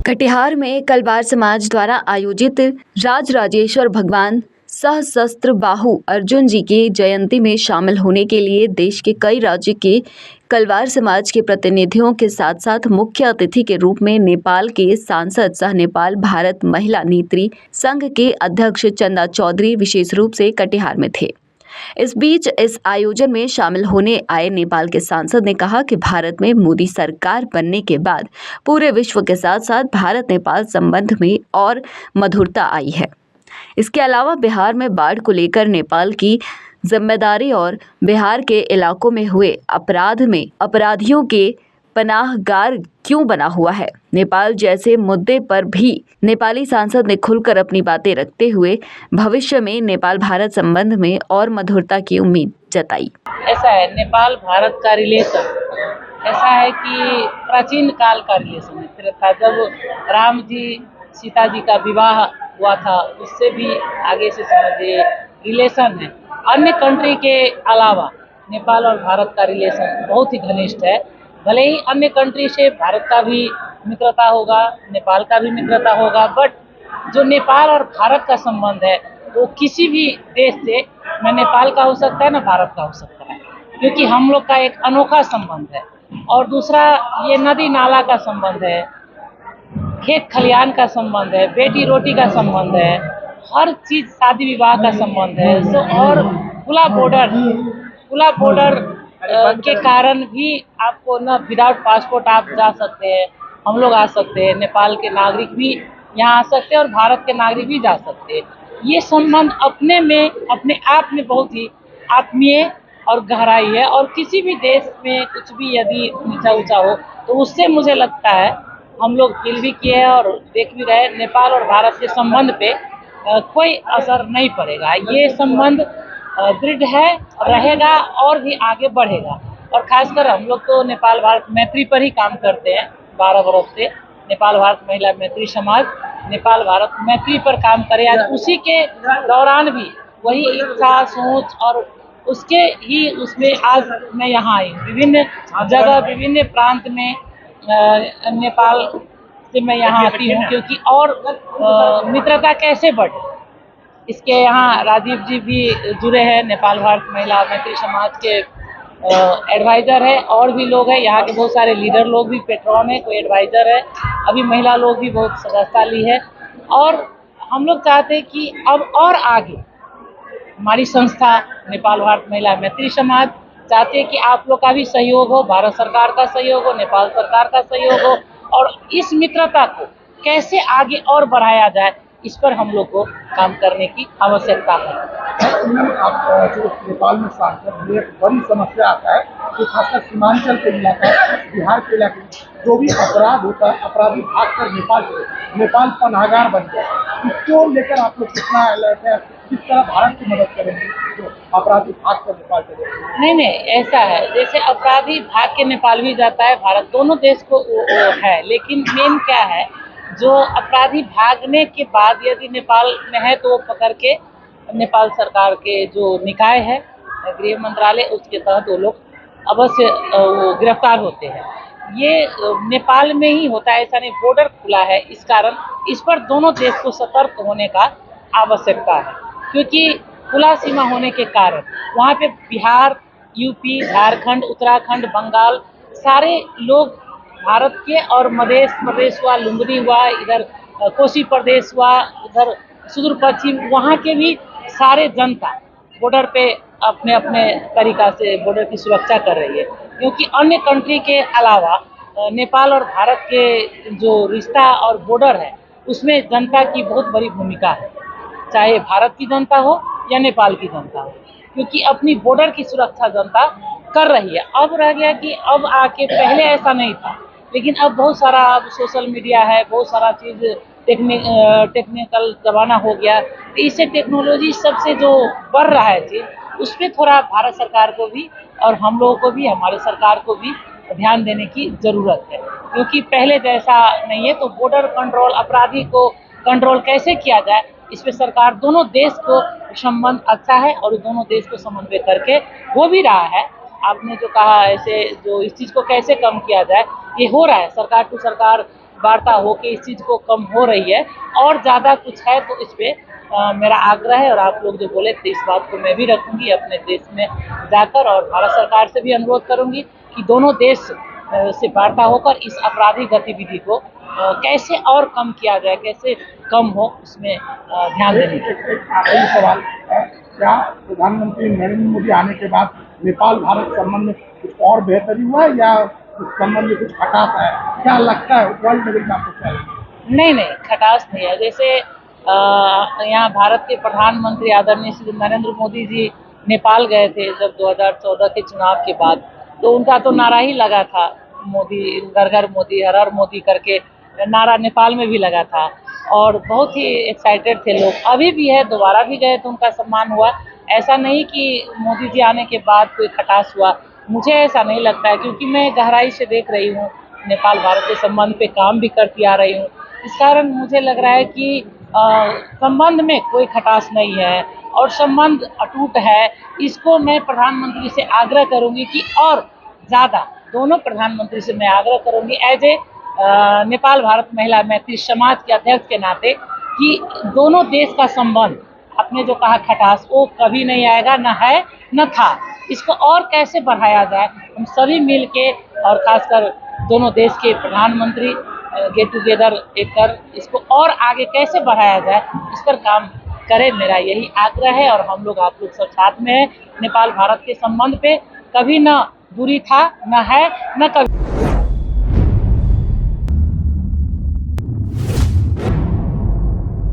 कटिहार में कलवार समाज द्वारा आयोजित राजराजेश्वर भगवान सहस्त्र बाहु अर्जुन जी की जयंती में शामिल होने के लिए देश के कई राज्य के कलवार समाज के प्रतिनिधियों के साथ साथ मुख्य अतिथि के रूप में नेपाल के सांसद सह नेपाल भारत महिला नेत्री संघ के अध्यक्ष चंदा चौधरी विशेष रूप से कटिहार में थे। इस बीच इस आयोजन में शामिल होने आए नेपाल के सांसद ने कहा कि भारत में मोदी सरकार बनने के बाद पूरे विश्व के साथ साथ भारत नेपाल संबंध में और मधुरता आई है। इसके अलावा बिहार में बाढ़ को लेकर नेपाल की जिम्मेदारी और बिहार के इलाकों में हुए अपराध में अपराधियों के पनाहगार क्यों बना हुआ है। नेपाल जैसे मुद्दे पर भी नेपाली सांसद ने खुलकर अपनी बातें रखते हुए भविष्य में नेपाल भारत संबंध में और मधुरता की उम्मीद जताई। ऐसा है, नेपाल भारत का रिलेशन ऐसा है कि प्राचीन काल का रिलेशन था। जब राम जी सीता जी का विवाह हुआ था, उससे भी आगे से समझिए रिलेशन है। अन्य कंट्री के अलावा नेपाल और भारत का रिलेशन बहुत ही घनिष्ठ है। भले ही अन्य कंट्री से भारत का भी मित्रता होगा, नेपाल का भी मित्रता होगा, बट जो नेपाल और भारत का संबंध है वो किसी भी देश से न नेपाल का हो सकता है न भारत का हो सकता है, क्योंकि हम लोग का एक अनोखा संबंध है। और दूसरा ये नदी नाला का संबंध है, खेत खलियान का संबंध है, बेटी रोटी का संबंध है, हर चीज शादी विवाह का संबंध है। और खुला बॉर्डर के कारण भी आपको न विदाउट पासपोर्ट आप जा सकते हैं, हम लोग आ सकते हैं, नेपाल के नागरिक भी यहाँ आ सकते हैं और भारत के नागरिक भी जा सकते हैं। ये संबंध अपने आप में बहुत ही आत्मीय और गहराई है। और किसी भी देश में कुछ भी यदि नीचा ऊंचा हो तो उससे मुझे लगता है, हम लोग फील भी किए हैं और देख भी रहे, नेपाल और भारत के संबंध पे कोई असर नहीं पड़ेगा। ये संबंध दृढ़ है, रहेगा और भी आगे बढ़ेगा। और खासकर हम लोग तो नेपाल भारत मैत्री पर ही काम करते हैं 12 बरस से। नेपाल भारत महिला मैत्री समाज नेपाल भारत मैत्री पर काम करे, आज उसी के दौरान भी वही इच्छा सोच और उसमें आज मैं यहाँ आई। विभिन्न जगह विभिन्न प्रांत में नेपाल से मैं यहाँ आती हूँ, क्योंकि और मित्रता कैसे बढ़े इसके यहाँ राजीव जी भी जुड़े हैं, नेपाल भारत महिला मैत्री समाज के एडवाइजर है, और भी लोग हैं यहाँ के, बहुत सारे लीडर लोग भी, पेट्रॉन है, कोई एडवाइजर है, अभी महिला लोग भी बहुत सदस्यता ली है। और हम लोग चाहते हैं कि अब और आगे हमारी संस्था नेपाल भारत महिला मैत्री समाज चाहते हैं कि आप लोग का भी सहयोग हो, भारत सरकार का सहयोग हो, नेपाल सरकार का सहयोग हो, और इस मित्रता को कैसे आगे और बढ़ाया जाए इस पर हम लोग को काम करने की आवश्यकता है। आप जो नेपाल में सांसद में एक बड़ी समस्या आता है कि खासकर सीमांचल के इलाका, बिहार के इलाके में जो भी अपराध होता है, अपराधी भागकर नेपाल पनाहगार बन गया। इसको लेकर आप लोग कितना अलर्ट है, किस तरह भारत की मदद करेंगे जो अपराधी भागकर नेपाल चले? नहीं, ऐसा है, जैसे अपराधी भाग के नेपाल भी जाता है, भारत, दोनों देश को वो है। लेकिन मेन क्या है, जो अपराधी भागने के बाद यदि नेपाल में है तो वो पकड़ के नेपाल सरकार के जो निकाय है, गृह मंत्रालय, उसके तहत वो लोग अवश्य वो गिरफ्तार होते हैं। ये नेपाल में ही होता है, ऐसा नहीं, बॉर्डर खुला है, इस कारण इस पर दोनों देश को सतर्क होने का आवश्यकता है, क्योंकि खुला सीमा होने के कारण वहाँ पे बिहार, यूपी, झारखंड, उत्तराखंड, बंगाल, सारे लोग भारत के, और मध्य प्रदेश हुआ, लुम्बिनी हुआ, इधर कोसी प्रदेश हुआ, उधर सुदूर पश्चिम, वहाँ के भी सारे जनता बॉर्डर पे अपने अपने तरीका से बॉर्डर की सुरक्षा कर रही है। क्योंकि अन्य कंट्री के अलावा नेपाल और भारत के जो रिश्ता और बॉर्डर है उसमें जनता की बहुत बड़ी भूमिका है, चाहे भारत की जनता हो या नेपाल की जनता हो, क्योंकि अपनी बॉर्डर की सुरक्षा जनता कर रही है। अब रह गया कि अब आके, पहले ऐसा नहीं था, लेकिन अब बहुत सारा, अब सोशल मीडिया है, बहुत सारा चीज़ टेक्निकल ज़माना हो गया, तो इससे टेक्नोलॉजी सबसे जो बढ़ रहा है चीज़, उस पर थोड़ा भारत सरकार को भी और हम लोगों को भी, हमारे सरकार को भी ध्यान देने की ज़रूरत है। क्योंकि पहले जैसा नहीं है, तो बॉर्डर कंट्रोल, अपराधी को कंट्रोल कैसे किया जाए, इस पर सरकार, दोनों देश को संबंध अच्छा है और दोनों देश को समन्वय करके हो भी रहा है। आपने जो कहा, ऐसे जो इस चीज़ को कैसे कम किया जाए, ये हो रहा है। सरकार टू सरकार वार्ता हो के इस चीज़ को कम हो रही है। और ज़्यादा कुछ है तो इस पे मेरा आग्रह है, और आप लोग जो बोले थे इस बात को मैं भी रखूंगी अपने देश में जाकर, और भारत सरकार से भी अनुरोध करूंगी कि दोनों देश से वार्ता होकर इस आपराधिक गतिविधि को कैसे और कम किया जाए, कैसे कम हो, उसमें ध्यान देने की। एक आखिरी सवाल है, क्या प्रधानमंत्री नरेंद्र मोदी आने के बाद नेपाल भारत संबंध में कुछ और बेहतरी हुआ है या उस संबंध में कुछ खटास है? क्या लगता है वर्ल्ड लेवल में आपको क्या लगता है? नहीं, खटास नहीं है। जैसे यहाँ भारत के प्रधानमंत्री आदरणीय श्री नरेंद्र मोदी जी नेपाल गए थे जब 2014 के चुनाव के बाद, तो उनका तो नारा ही लगा था, मोदी घर घर मोदी, हर हर मोदी करके नारा नेपाल में भी लगा था, और बहुत ही एक्साइटेड थे लोग। अभी भी है, दोबारा भी गए तो उनका सम्मान हुआ। ऐसा नहीं कि मोदी जी आने के बाद कोई खटास हुआ, मुझे ऐसा नहीं लगता है, क्योंकि मैं गहराई से देख रही हूँ, नेपाल भारत के संबंध पे काम भी करती आ रही हूँ। इस कारण मुझे लग रहा है कि संबंध में कोई खटास नहीं है और संबंध अटूट है। इसको मैं प्रधानमंत्री से आग्रह करूंगी कि और ज़्यादा, दोनों प्रधानमंत्री से मैं आग्रह करूंगी एज ए नेपाल भारत महिला मैत्री समाज के अध्यक्ष के नाते, कि दोनों देश का संबंध, आपने जो कहा खटास, वो कभी नहीं आएगा, न है न था। इसको और कैसे बढ़ाया जाए, हम सभी मिल के, और खासकर दोनों देश के प्रधानमंत्री गेट टुगेदर एक कर इसको और आगे कैसे बढ़ाया जाए, इस पर काम करें, मेरा यही आग्रह है। और हम लोग, आप लोग सब साथ में हैं। नेपाल भारत के संबंध पे कभी न दूरी था, न है, न कभी।